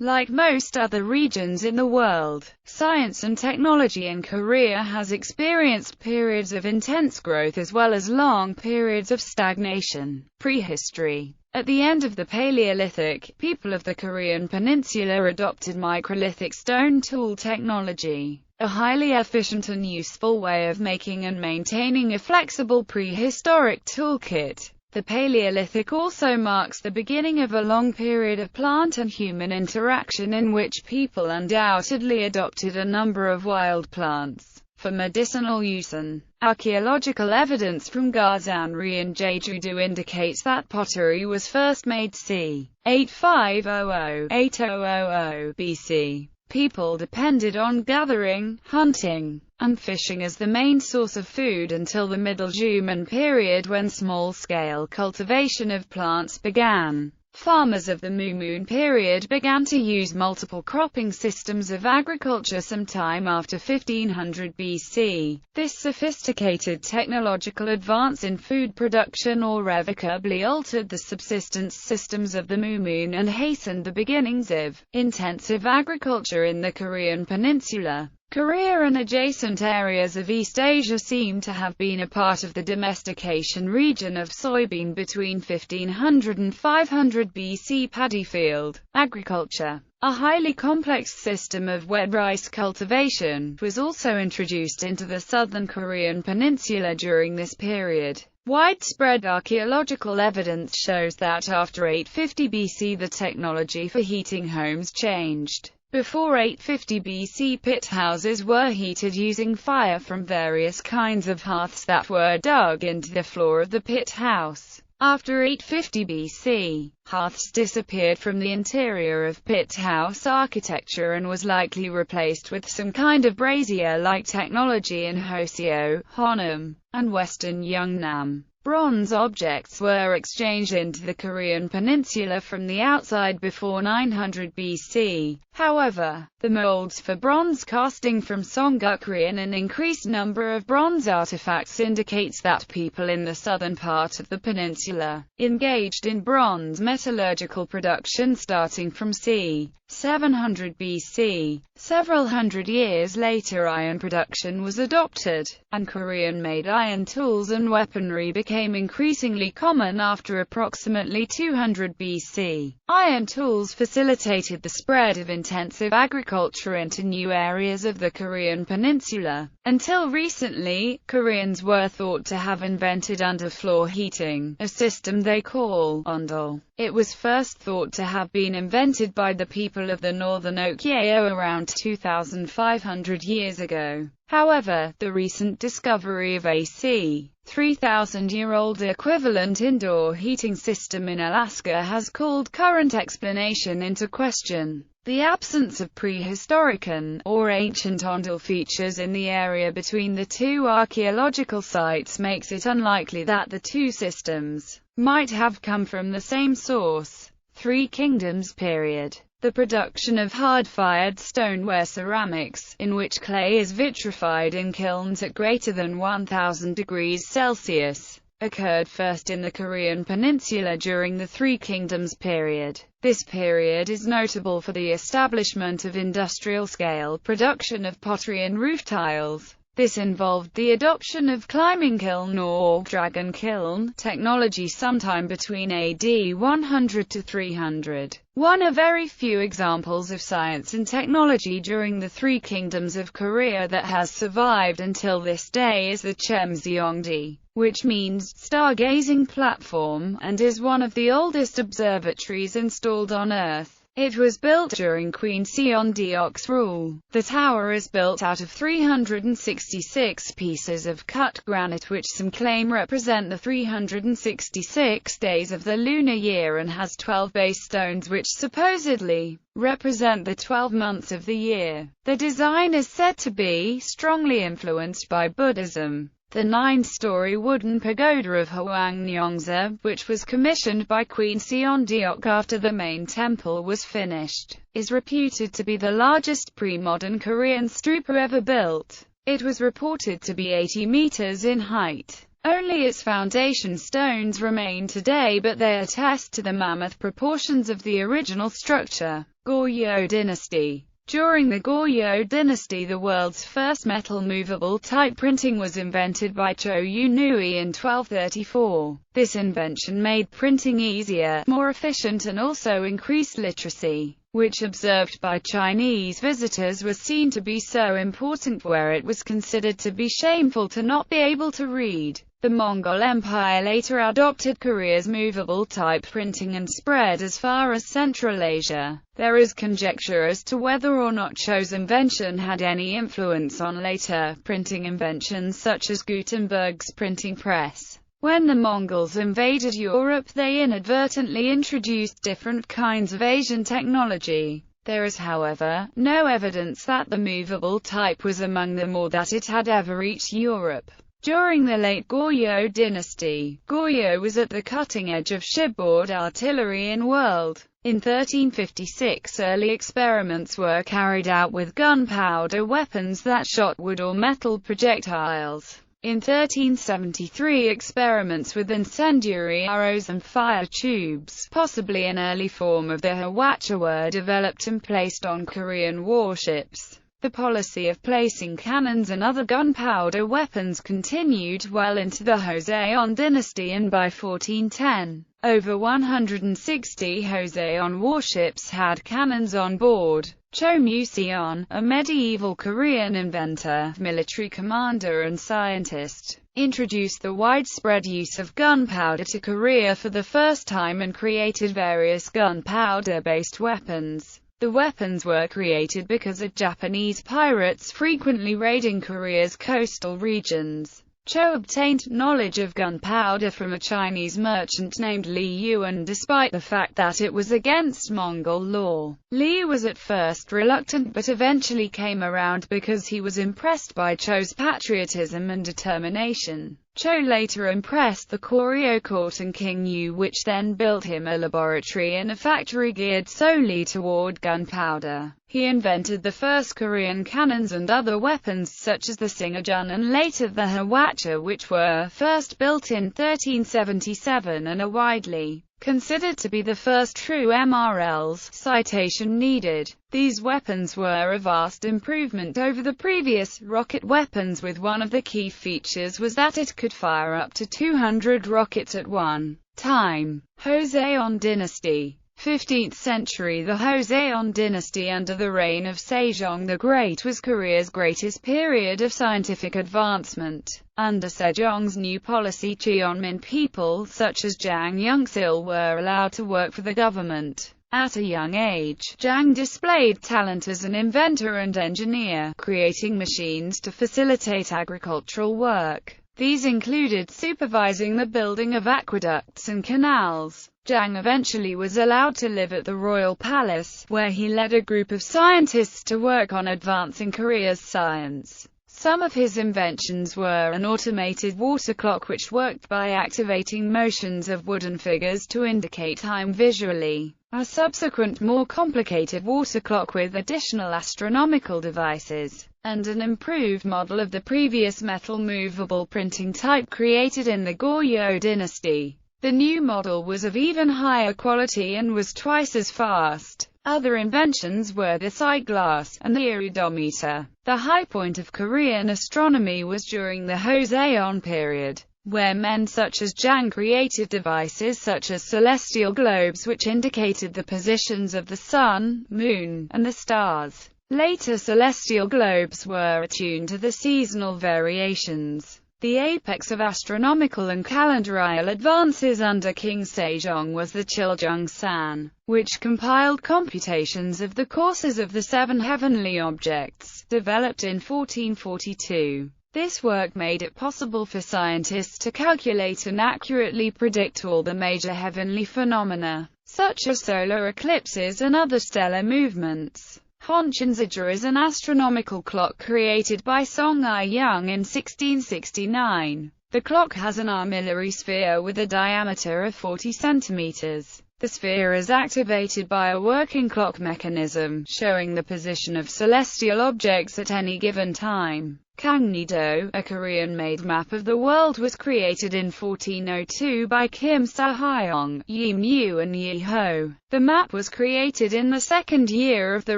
Like most other regions in the world, science and technology in Korea has experienced periods of intense growth as well as long periods of stagnation. Prehistory. At the end of the Paleolithic, people of the Korean peninsula adopted microlithic stone tool technology, a highly efficient and useful way of making and maintaining a flexible prehistoric toolkit. The Paleolithic also marks the beginning of a long period of plant and human interaction in which people undoubtedly adopted a number of wild plants for medicinal use. Archaeological evidence from Gazanri and Jeju-do indicates that pottery was first made c. 8500–8000 BC. People depended on gathering, hunting, and fishing as the main source of food until the Middle Juman period, when small-scale cultivation of plants began. Farmers of the Mumun period began to use multiple cropping systems of agriculture sometime after 1500 BC. This sophisticated technological advance in food production irrevocably altered the subsistence systems of the Mumun and hastened the beginnings of intensive agriculture in the Korean peninsula. Korea and adjacent areas of East Asia seem to have been a part of the domestication region of soybean between 1500 and 500 BC. Paddy field agriculture, a highly complex system of wet rice cultivation, was also introduced into the southern Korean peninsula during this period. Widespread archaeological evidence shows that after 850 BC the technology for heating homes changed. Before 850 BC, pit houses were heated using fire from various kinds of hearths that were dug into the floor of the pit house. After 850 BC, hearths disappeared from the interior of pit house architecture and was likely replaced with some kind of brazier-like technology in Hoseo, Honam, and western Yeongnam. Bronze objects were exchanged into the Korean peninsula from the outside before 900 BC. However, the molds for bronze casting from Songgukri and an increased number of bronze artifacts indicates that people in the southern part of the peninsula engaged in bronze metallurgical production starting from c. 700 BC. Several hundred years later, iron production was adopted, and Korean-made iron tools and weaponry became increasingly common after approximately 200 BC. Iron tools facilitated the spread of intensive agriculture into new areas of the Korean peninsula. Until recently, Koreans were thought to have invented underfloor heating, a system they call ondol. It was first thought to have been invented by the people of the northern Goryeo around 2,500 years ago. However, the recent discovery of a c. 3,000-year-old equivalent indoor heating system in Alaska has called current explanation into question. The absence of prehistoric or ancient ondol features in the area between the two archaeological sites makes it unlikely that the two systems might have come from the same source. Three Kingdoms period. The production of hard-fired stoneware ceramics, in which clay is vitrified in kilns at greater than 1000 degrees Celsius, occurred first in the Korean peninsula during the Three Kingdoms period. This period is notable for the establishment of industrial-scale production of pottery and roof tiles. This involved the adoption of climbing kiln or dragon kiln technology sometime between AD 100 to 300. One of very few examples of science and technology during the Three Kingdoms of Korea that has survived until this day is the Chemseongdi, which means stargazing platform, and is one of the oldest observatories installed on Earth. It was built during Queen Seondeok's rule. The tower is built out of 366 pieces of cut granite which some claim represent the 366 days of the lunar year, and has 12 base stones which supposedly represent the 12 months of the year. The design is said to be strongly influenced by Buddhism. The 9-story wooden pagoda of Hwangryongsa, which was commissioned by Queen Seondeok after the main temple was finished, is reputed to be the largest pre-modern Korean stupa ever built. It was reported to be 80 meters in height. Only its foundation stones remain today, but they attest to the mammoth proportions of the original structure. Goryeo Dynasty. During the Goryeo Dynasty, the world's first metal movable type printing was invented by Cho Yunui in 1234. This invention made printing easier, more efficient, and also increased literacy, which, observed by Chinese visitors, was seen to be so important where it was considered to be shameful to not be able to read. The Mongol Empire later adopted Korea's movable type printing and spread as far as Central Asia. There is conjecture as to whether or not Cho's invention had any influence on later printing inventions such as Gutenberg's printing press. When the Mongols invaded Europe, they inadvertently introduced different kinds of Asian technology. There is, however, no evidence that the movable type was among them or that it had ever reached Europe. During the late Goryeo dynasty, Goryeo was at the cutting edge of shipboard artillery in world. In 1356, early experiments were carried out with gunpowder weapons that shot wood or metal projectiles. In 1373, experiments with incendiary arrows and fire tubes, possibly an early form of the hwatcha, were developed and placed on Korean warships. The policy of placing cannons and other gunpowder weapons continued well into the Joseon dynasty, and by 1410, over 160 Joseon warships had cannons on board. Cho Museon, a medieval Korean inventor, military commander and scientist, introduced the widespread use of gunpowder to Korea for the first time and created various gunpowder-based weapons. The weapons were created because of Japanese pirates frequently raiding Korea's coastal regions. Cho obtained knowledge of gunpowder from a Chinese merchant named Li Yuan, despite the fact that it was against Mongol law. Li was at first reluctant but eventually came around because he was impressed by Cho's patriotism and determination. Cho later impressed the Goryeo court and King Yu, which then built him a laboratory and a factory geared solely toward gunpowder. He invented the first Korean cannons and other weapons such as the Singajun and later the hwatcha, which were first built in 1377 and are widely considered to be the first true MRLs. Citation needed. These weapons were a vast improvement over the previous rocket weapons, with one of the key features was that it could fire up to 200 rockets at one time. Joseon Dynasty. 15th century. The Joseon dynasty under the reign of Sejong the Great was Korea's greatest period of scientific advancement. Under Sejong's new policy, Cheonmin people such as Jang Youngsil were allowed to work for the government. At a young age, Jang displayed talent as an inventor and engineer, creating machines to facilitate agricultural work. These included supervising the building of aqueducts and canals. Jang eventually was allowed to live at the royal palace, where he led a group of scientists to work on advancing Korea's science. Some of his inventions were an automated water clock which worked by activating motions of wooden figures to indicate time visually, a subsequent more complicated water clock with additional astronomical devices, and an improved model of the previous metal movable printing type created in the Goryeo dynasty. The new model was of even higher quality and was twice as fast. Other inventions were the sightglass and the iridometer. The high point of Korean astronomy was during the Joseon period, where men such as Jang created devices such as celestial globes which indicated the positions of the sun, moon, and the stars. Later celestial globes were attuned to the seasonal variations. The apex of astronomical and calendarial advances under King Sejong was the Chiljung-san, which compiled computations of the courses of the 7 heavenly objects, developed in 1442. This work made it possible for scientists to calculate and accurately predict all the major heavenly phenomena, such as solar eclipses and other stellar movements. Honshinzaja is an astronomical clock created by Song I-young in 1669. The clock has an armillary sphere with a diameter of 40 centimeters. The sphere is activated by a working clock mechanism, showing the position of celestial objects at any given time. Gangnido, a Korean-made map of the world, was created in 1402 by Kim Sa-hyong, Yi Mu and Yi Ho. The map was created in the second year of the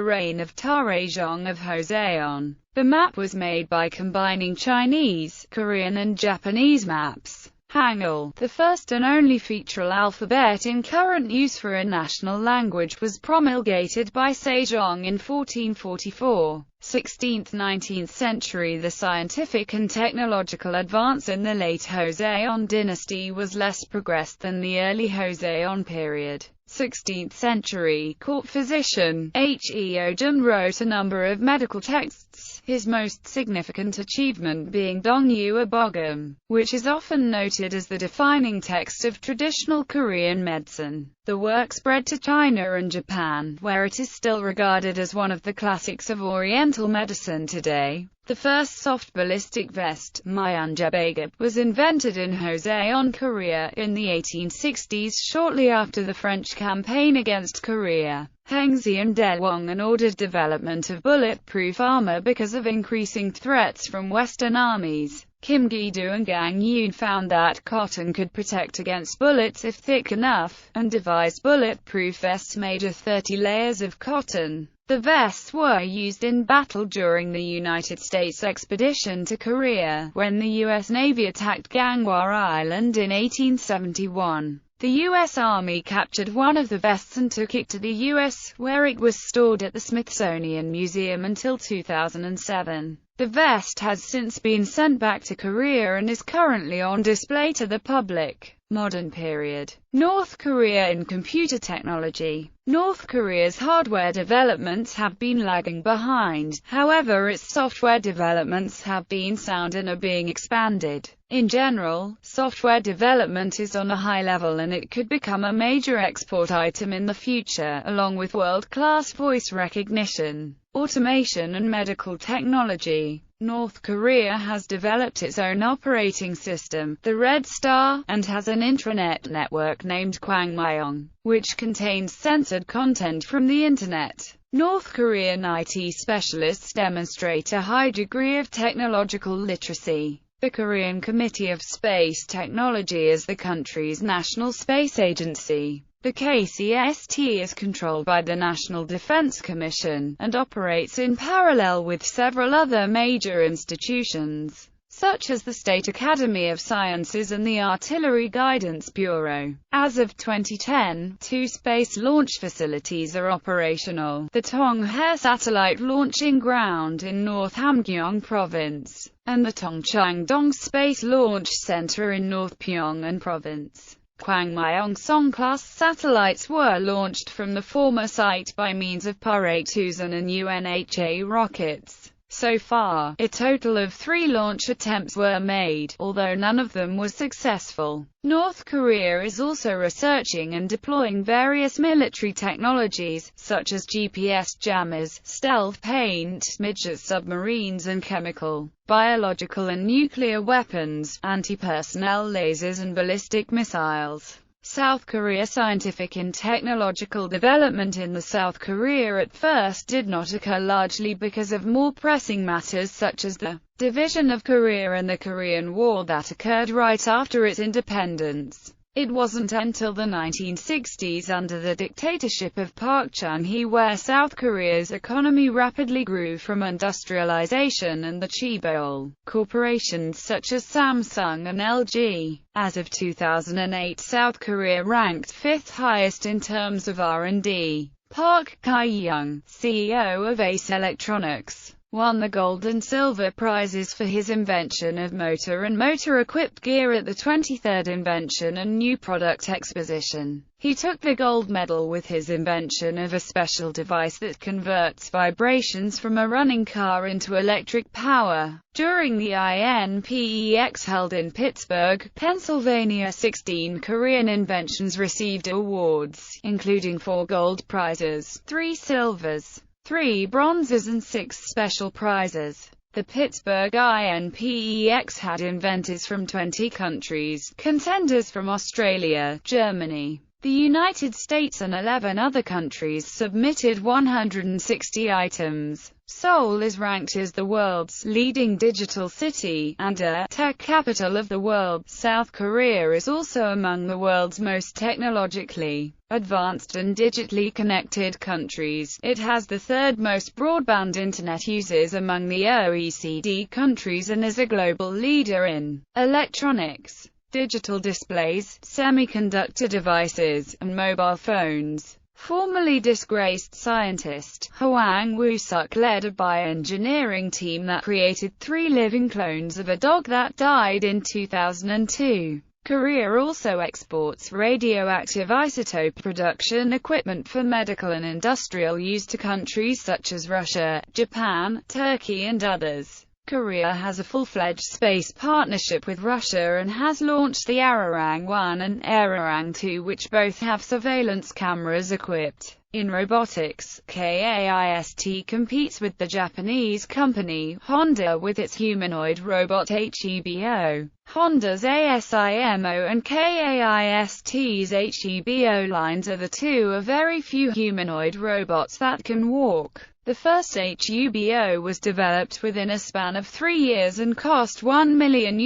reign of Tarazong of Joseon. The map was made by combining Chinese, Korean and Japanese maps. Hangul, the first and only featural alphabet in current use for a national language, was promulgated by Sejong in 1444. 16th–19th century. The scientific and technological advance in the late Joseon dynasty was less progressed than the early Joseon period. 16th century, court physician He Ojun wrote a number of medical texts, his most significant achievement being Dongyua Bogum, which is often noted as the defining text of traditional Korean medicine. The work spread to China and Japan, where it is still regarded as one of the classics of Oriental medicine today. The first soft ballistic vest, Myeonjebagap, was invented in Joseon, Korea, in the 1860s, shortly after the French campaign against Korea. Hengxian Daewong ordered development of bulletproof armor because of increasing threats from Western armies. Kim Gi-do and Gang Yoon found that cotton could protect against bullets if thick enough, and devised bulletproof vests made of 30 layers of cotton. The vests were used in battle during the United States expedition to Korea, when the U.S. Navy attacked Gangwon Island in 1871. The U.S. Army captured one of the vests and took it to the U.S., where it was stored at the Smithsonian Museum until 2007. The vest has since been sent back to Korea and is currently on display to the public. Modern period. North Korea in computer technology. North Korea's hardware developments have been lagging behind, however its software developments have been sound and are being expanded. In general, software development is on a high level and it could become a major export item in the future, along with world-class voice recognition, automation and medical technology. North Korea has developed its own operating system, the Red Star, and has an intranet network named Kwangmyeong, which contains censored content from the internet. North Korean IT specialists demonstrate a high degree of technological literacy. The Korean Committee of Space Technology is the country's national space agency. The KCST is controlled by the National Defense Commission, and operates in parallel with several other major institutions, such as the State Academy of Sciences and the Artillery Guidance Bureau. As of 2010, 2 space launch facilities are operational: the Tonghae Satellite Launching Ground in North Hamgyong Province, and the Tongchang-dong Space Launch Center in North Pyongan Province. Kwangmyeong-song-class satellites were launched from the former site by means of Pa-820 and UNHA rockets. So far, a total of 3 launch attempts were made, although none of them was successful. North Korea is also researching and deploying various military technologies, such as GPS jammers, stealth paint, midget submarines and chemical, biological and nuclear weapons, anti-personnel lasers and ballistic missiles. South Korea. Scientific and technological development in the South Korea at first did not occur, largely because of more pressing matters such as the division of Korea and the Korean War that occurred right after its independence. It wasn't until the 1960s, under the dictatorship of Park Chung-hee, where South Korea's economy rapidly grew from industrialization and the chaebol corporations such as Samsung and LG. As of 2008, South Korea ranked 5th highest in terms of R&D. Park Kye-young, CEO of Ace Electronics, won the gold and silver prizes for his invention of motor and motor-equipped gear at the 23rd Invention and New Product Exposition. He took the gold medal with his invention of a special device that converts vibrations from a running car into electric power. During the INPEX held in Pittsburgh, Pennsylvania, 16 Korean inventions received awards, including 4 gold prizes, 3 silvers, 3 bronzes and 6 special prizes. The Pittsburgh INPEX had inventors from 20 countries, contenders from Australia, Germany, The United States and 11 other countries submitted 160 items. Seoul is ranked as the world's leading digital city, and a tech capital of the world. South Korea is also among the world's most technologically advanced and digitally connected countries. It has the third most broadband internet users among the OECD countries and is a global leader in electronics, digital displays, semiconductor devices, and mobile phones. Formerly disgraced scientist Hwang Woo-suk led a bioengineering team that created 3 living clones of a dog that died in 2002. Korea also exports radioactive isotope production equipment for medical and industrial use to countries such as Russia, Japan, Turkey and others. Korea has a full-fledged space partnership with Russia and has launched the Arirang-1 and Arirang-2, which both have surveillance cameras equipped. In robotics, KAIST competes with the Japanese company Honda with its humanoid robot HEBO. Honda's ASIMO and KAIST's HEBO lines are the two of very few humanoid robots that can walk. The first HEBO was developed within a span of 3 years and cost $1 million.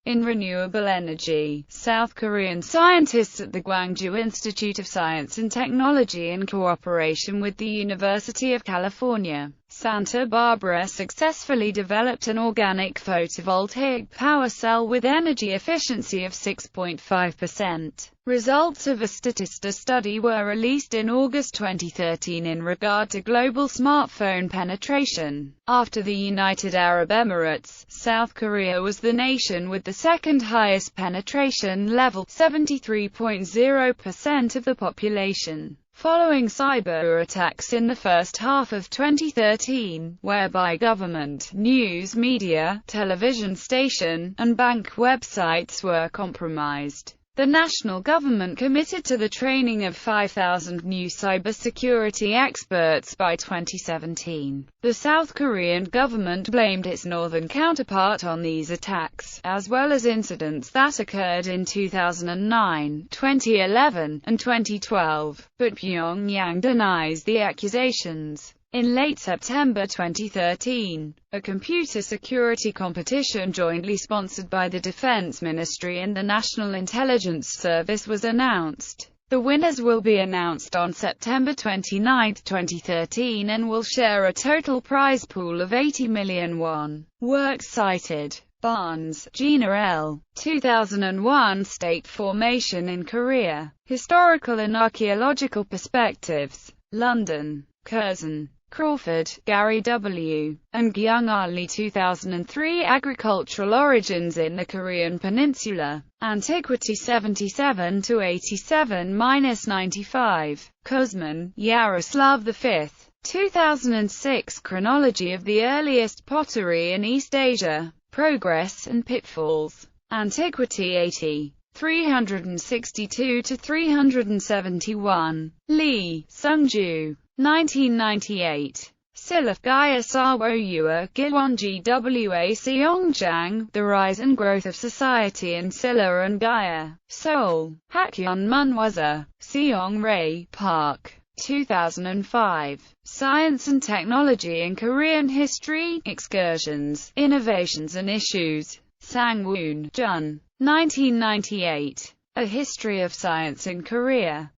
In renewable energy, South Korean scientists at the Gwangju Institute of Science and Technology in cooperation with the University of California, Santa Barbara successfully developed an organic photovoltaic power cell with energy efficiency of 6.5%. Results of a Statista study were released in August 2013 in regard to global smartphone penetration. After the United Arab Emirates, South Korea was the nation with the second highest penetration level, 73.0% of the population. Following cyber attacks in the first half of 2013, whereby government, news media, television station, and bank websites were compromised, the national government committed to the training of 5,000 new cybersecurity experts by 2017. The South Korean government blamed its northern counterpart on these attacks, as well as incidents that occurred in 2009, 2011, and 2012, but Pyongyang denies the accusations. In late September 2013, a computer security competition jointly sponsored by the Defense Ministry and the National Intelligence Service was announced. The winners will be announced on September 29, 2013 and will share a total prize pool of 80 million won. Works cited: Barnes, Gina L. 2001 State Formation in Korea. Historical and Archaeological Perspectives. London. Curzon, Crawford, Gary W., and Gyung Ali 2003 Agricultural Origins in the Korean Peninsula. Antiquity 77-87-95. Kuzmin, Yaroslav V. 2006 Chronology of the Earliest Pottery in East Asia. Progress and Pitfalls. Antiquity 80. 362-371. Lee, Sungju. 1998. Silaf Gaya Sawoyua, Gilwon Gwa Seongjang, The Rise and Growth of Society in Silla and Gaya. Seoul. Hakyeon Munwaza. Seong Ray, Park. 2005. Science and Technology in Korean History, Excursions, Innovations and Issues. Sang-woon, Jun. 1998. A History of Science in Korea.